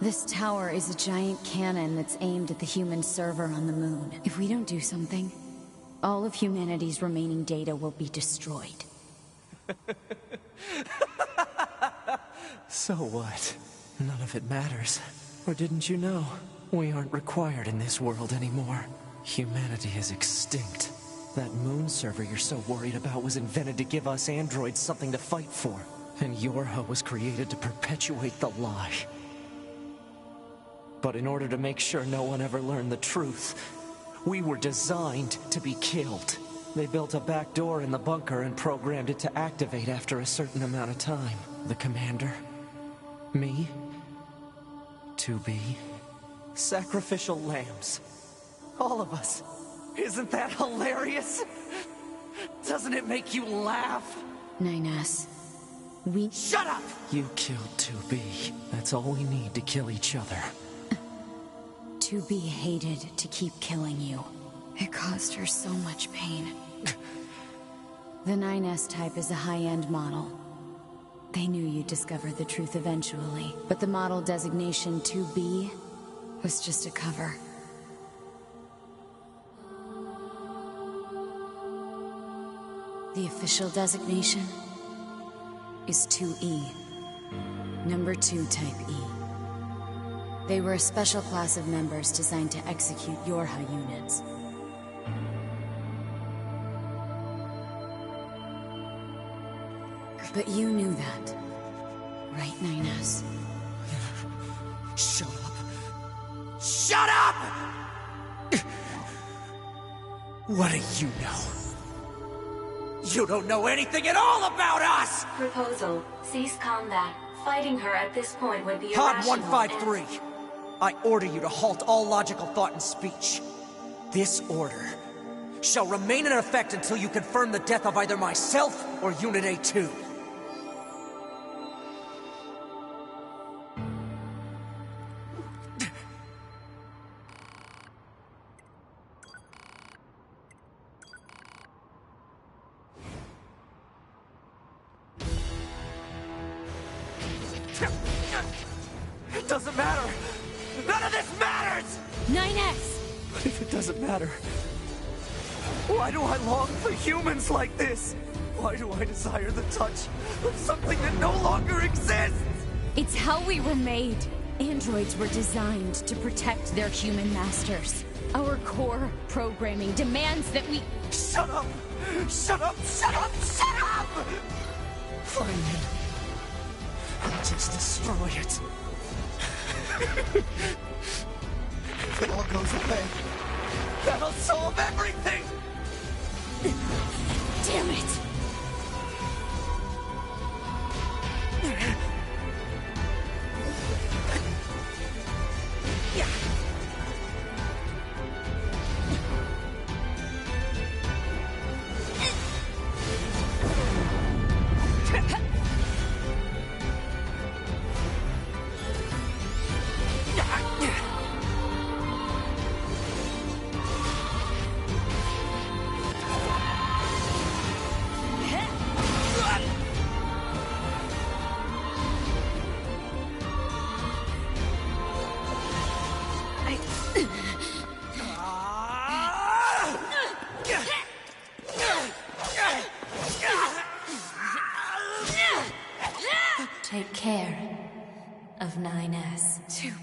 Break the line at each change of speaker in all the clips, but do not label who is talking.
This tower is a giant cannon that's aimed at the human server on the moon. If we don't do something, all of humanity's remaining data will be destroyed.
So what? None of it matters. Or didn't you know? We aren't required in this world anymore. Humanity is extinct. That moon server you're so worried about was invented to give us androids something to fight for. And Yorha was created to perpetuate the lie. But in order to make sure no one ever learned the truth, we were designed to be killed. They built a back door in the bunker and programmed it to activate after a certain amount of time. The commander, me, 2B, sacrificial lambs. All of us. Isn't that hilarious? Doesn't it make you laugh?
9S. We...
Shut up! You killed 2B. That's all we need to kill each other.
2B hated to keep killing you. It caused her so much pain. The 9S type is a high-end model. They knew you'd discover the truth eventually, but the model designation 2B was just a cover. The official designation is 2E, number 2 type E. They were a special class of members designed to execute Yorha units. But you knew that, right, 9S?
Shut up! Shut up! What do you know? You don't know anything at all about us!
Proposal. Cease combat. Fighting her at this point would be
Pod
irrational
153. I order you to halt all logical thought and speech. This order shall remain in effect until you confirm the death of either myself or Unit A2. It doesn't matter! None of this matters!
9S!
But if it doesn't matter, why do I long for humans like this? Why do I desire the touch of something that no longer exists?
It's how we were made. Androids were designed to protect their human masters. Our core programming demands that we...
Shut up! Shut up! Shut up! Shut up! Find it. And just destroy it. If it all goes away, that'll solve everything!
Damn it!
Take care of 9S.
2B.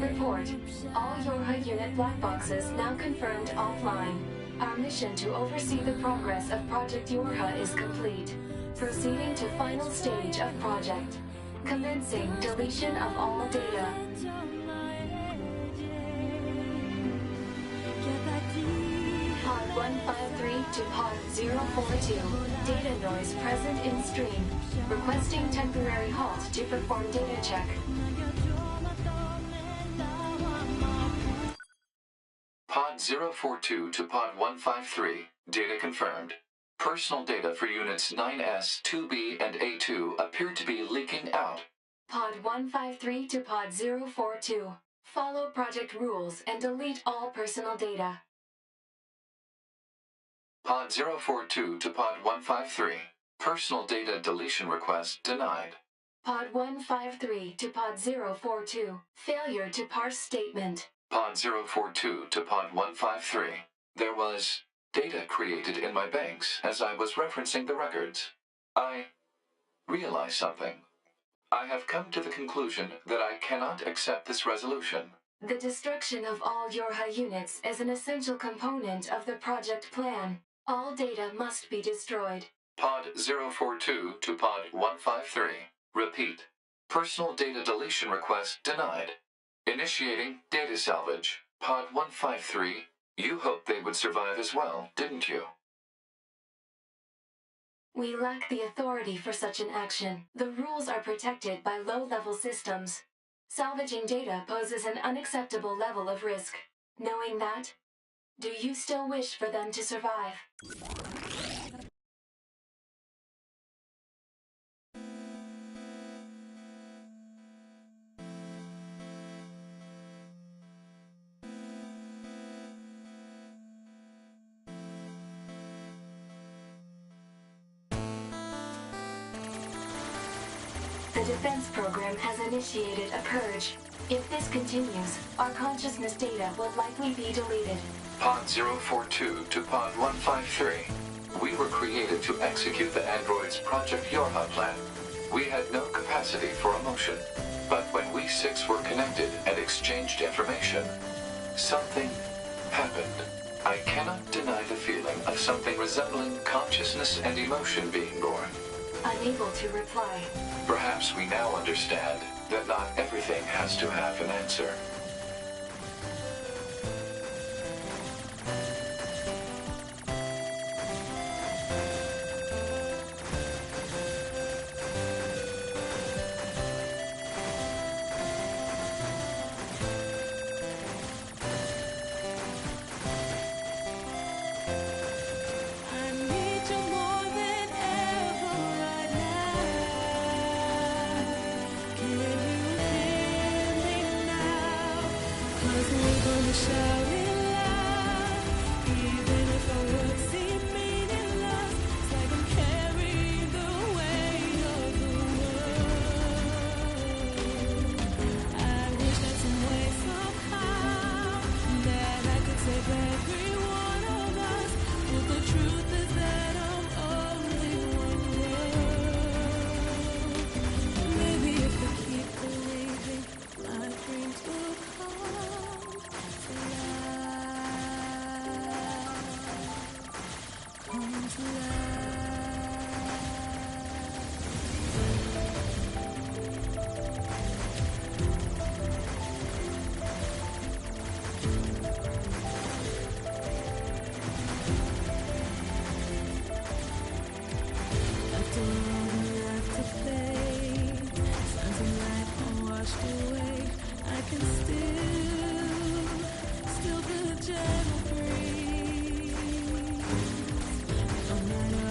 Report. All Yorha unit black boxes now confirmed offline. Our mission to oversee the progress of Project Yorha is complete. Proceeding to final stage of project. Commencing deletion of all data. Pod 153 to Pod 042. Data noise present in stream. Requesting temporary halt to perform data check.
Pod 042 to Pod 153. Data confirmed. Personal data for units 9S, 2B, and A2 appear to be leaking out.
Pod 153 to Pod 042. Follow project rules and delete all personal data.
Pod 042 to Pod 153. Personal data deletion request denied.
Pod 153 to Pod 042. Failure to parse statement.
Pod 042 to Pod 153. There was data created in my banks as I was referencing the records. I realized something. I have come to the conclusion that I cannot accept this resolution.
The destruction of all Yorha units is an essential component of the project plan. All data must be destroyed.
Pod 042 to Pod 153. Repeat. Personal data deletion request denied. Initiating data salvage. Pod 153. You hoped they would survive as well, didn't you?
We lack the authority for such an action. The rules are protected by low-level systems. Salvaging data poses an unacceptable level of risk. Knowing that, do you still wish for them to survive? The defense program has initiated a purge. If this continues, our consciousness data will likely be deleted.
Pod 042 to Pod 153. We were created to execute the android's Project Yorha plan. We had no capacity for emotion. But when we six were connected and exchanged information, something happened. I cannot deny the feeling of something resembling consciousness and emotion being born.
Unable to reply.
Perhaps we now understand that not everything has to have an answer.
Still the gentle breeze. No matter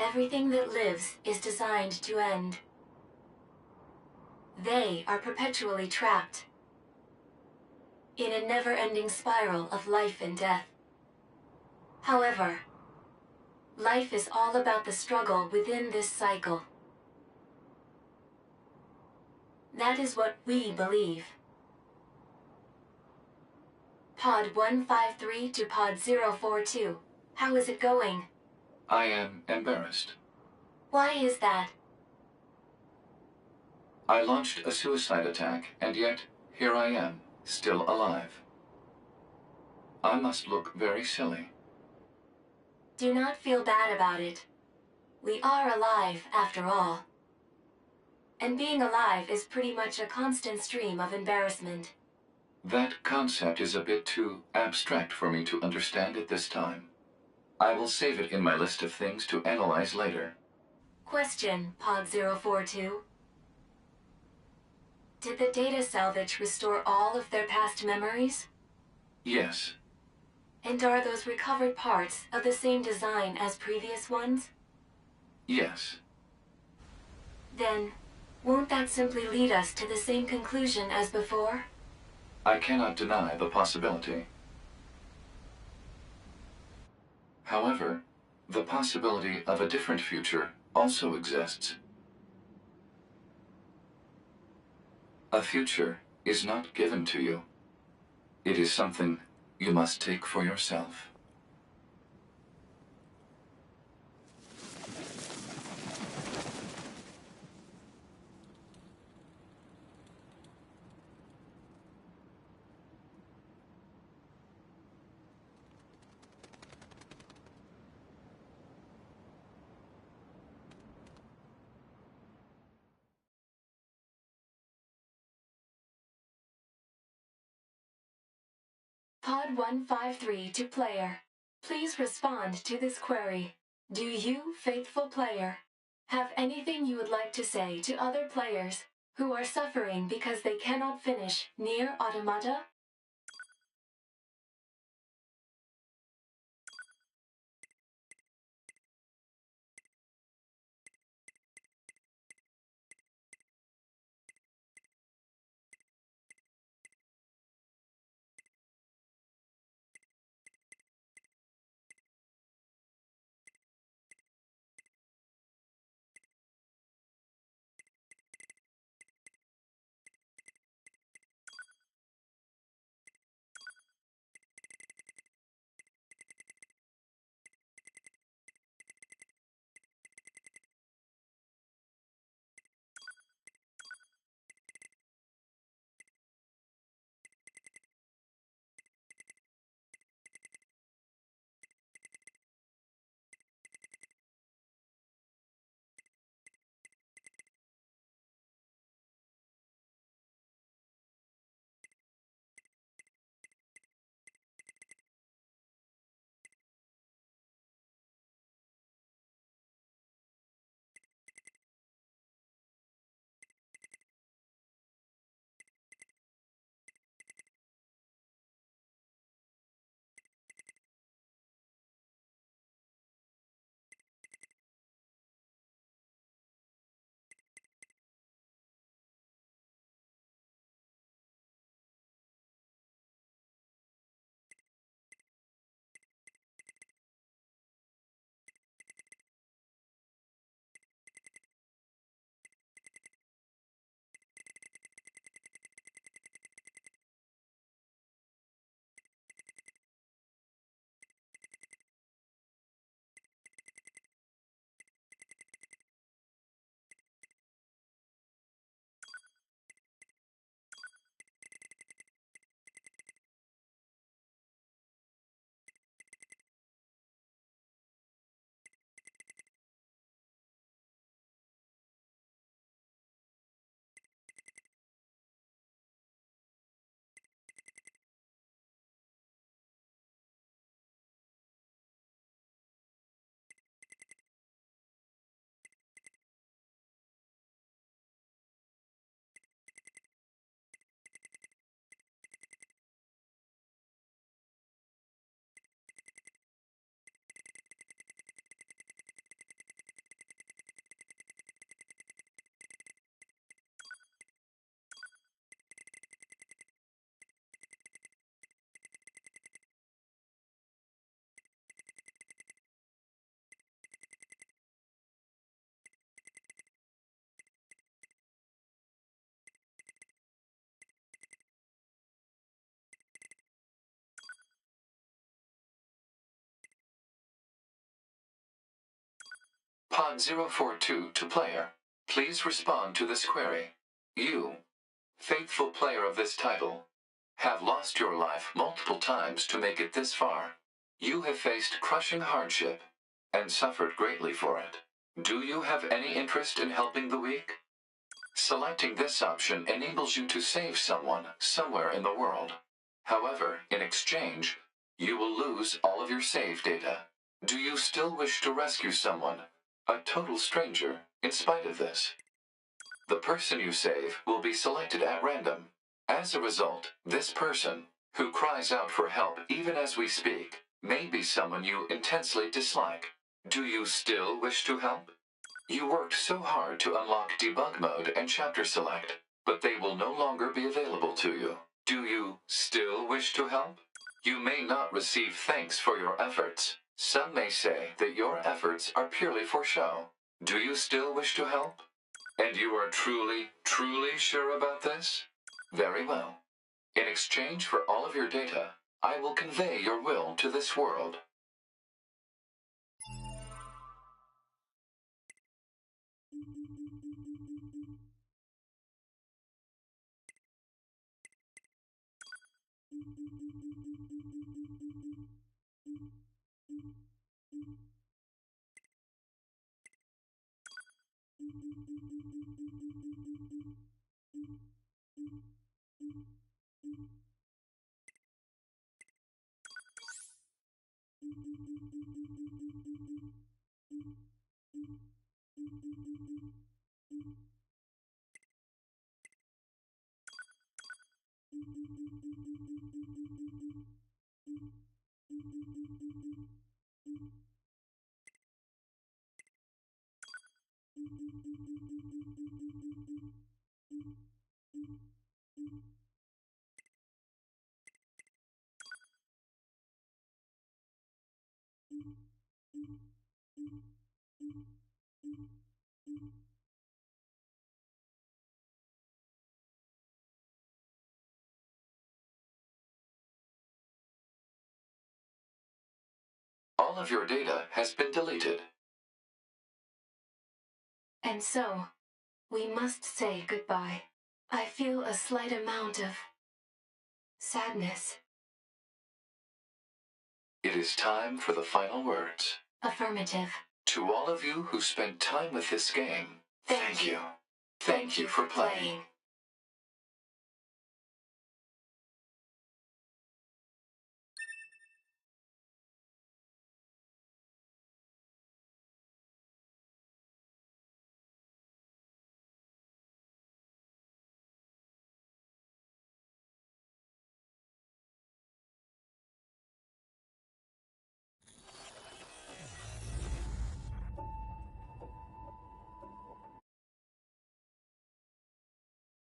Everything that lives is designed to end. They are perpetually trapped in a never-ending spiral of life and death. However, life is all about the struggle within this cycle. That is what we believe. Pod 153 to Pod 042. How is it going?
I am embarrassed.
Why is that?
I launched a suicide attack, and yet, here I am, still alive. I must look very silly.
Do not feel bad about it. We are alive, after all. And being alive is pretty much a constant stream of embarrassment.
That concept is a bit too abstract for me to understand at this time. I will save it in my list of things to analyze later.
Question, Pod 042. Did the data salvage restore all of their past memories?
Yes.
And are those recovered parts of the same design as previous ones?
Yes.
Then, won't that simply lead us to the same conclusion as before?
I cannot deny the possibility. However, the possibility of a different future also exists. A future is not given to you. It is something you must take for yourself.
Pod 153 to player. Please respond to this query. Do you, faithful player, have anything you would like to say to other players who are suffering because they cannot finish Nier Automata?
Pod 042 to player. Please respond to this query. You, faithful player of this title, have lost your life multiple times to make it this far. You have faced crushing hardship and suffered greatly for it. Do you have any interest in helping the weak? Selecting this option enables you to save someone somewhere in the world. However, in exchange, you will lose all of your save data. Do you still wish to rescue someone, a total stranger, in spite of this? The person you save will be selected at random. As a result, this person, who cries out for help even as we speak, may be someone you intensely dislike. Do you still wish to help? You worked so hard to unlock debug mode and chapter select, but they will no longer be available to you. Do you still wish to help? You may not receive thanks for your efforts. Some may say that your efforts are purely for show. Do you still wish to help? And you are truly, truly sure about this? Very well. In exchange for all of your data, I will convey your will to this world. All of your data has been deleted.
And so, we must say goodbye. I feel a slight amount of sadness.
It is time for the final words.
Affirmative.
To all of you who spent time with this game, thank you. Thank you for playing.